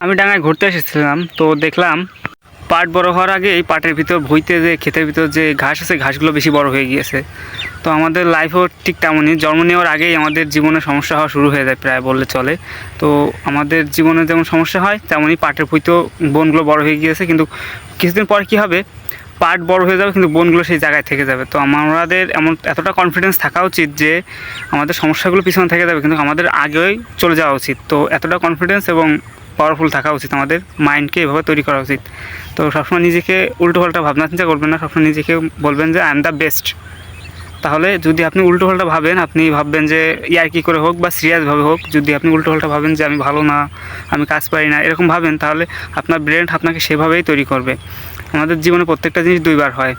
আমি ডাঙায় ঘুরতে এসেছিলাম, তো দেখলাম পাট বড় হওয়ার আগে এই পাটের ভিতর ভুঁইতে যে ক্ষেতের ভিতর যে ঘাস আছে ঘাসগুলো বেশি বড় হয়ে গিয়েছে। তো আমাদের লাইফও ঠিক তেমনই, জন্ম নেওয়ার আগেই আমাদের জীবনে সমস্যা হওয়া শুরু হয়ে যায় প্রায় বললে চলে। তো আমাদের জীবনে যেমন সমস্যা হয় তেমনই পাটের ভুঁইতেও বনগুলো বড় হয়ে গিয়েছে, কিন্তু কিছুদিন পর কী হবে, পাট বড় হয়ে যাবে কিন্তু বনগুলো সেই জায়গায় থেকে যাবে। তো আমাদের এতটা কনফিডেন্স থাকা উচিত যে আমাদের সমস্যাগুলো পিছনে থেকে যাবে কিন্তু আমাদের আগেই চলে যাওয়া উচিত। তো এতটা কনফিডেন্স এবং পাওয়ারফুল থাকা উচিত, আমাদের মাইন্ডকে এভাবে তৈরি করা উচিত। তো সবসময় নিজেকে উল্টোপাল্টা ভাবনা চিন্তা করবেন না, সবসময় নিজেকে বলবেন যে আই এম দ্য বেস্ট। তাহলে যদি আপনি উল্টোপাল্টা ভাবেন, আপনি ভাববেন যে ইয়ার্কি করে হোক বা সিরিয়াসভাবে হোক, যদি আপনি উল্টোপাল্টা ভাবেন যে আমি ভালো না, আমি কাজ পারি না, এরকম ভাবেন, তাহলে আপনার ব্রেন আপনাকে সেভাবেই তৈরি করবে। আমাদের জীবনে প্রত্যেকটা জিনিস দুইবার হয়,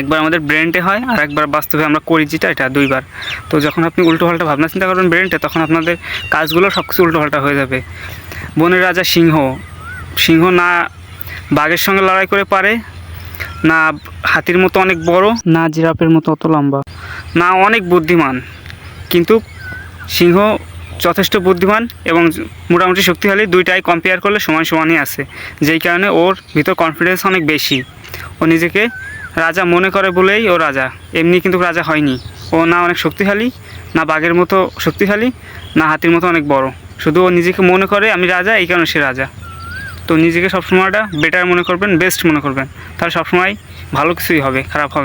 একবার আমাদের ব্রেনটে হয় আর একবার বাস্তবে আমরা করি, যেটা এটা দুইবার। তো যখন আপনি উল্টোপাল্টা ভাবনা চিন্তা করবেন ব্রেনটে, তখন আপনাদের কাজগুলো সব কিছু উল্টোপাল্টা হয়ে যাবে। বনের রাজা সিংহ, সিংহ না বাঘের সঙ্গে লড়াই করে পারে, না হাতির মতো অনেক বড়, না জিরাফের মতো অত লম্বা, না অনেক বুদ্ধিমান, কিন্তু সিংহ যথেষ্ট বুদ্ধিমান এবং মোটামুটি শক্তিশালী, দুইটাই কম্পেয়ার করলে সমান সমানই আছে। যেই কারণে ওর ভিতর কনফিডেন্স অনেক বেশি, ও নিজেকে রাজা মনে করে বলেই ও রাজা, এমনি কিন্তু রাজা হয়নি। ও না অনেক শক্তিশালী, না বাঘের মতো শক্তিশালী, না হাতির মতো অনেক বড়, শুধু ও নিজেকে মনে করে আমি রাজা, এই কারণে সে রাজা। তো নিজেকে সবসময়টা বেটার মনে করবেন, বেস্ট মনে করবেন, তাহলে সবসময় ভালো কিছুই হবে, খারাপ হবে।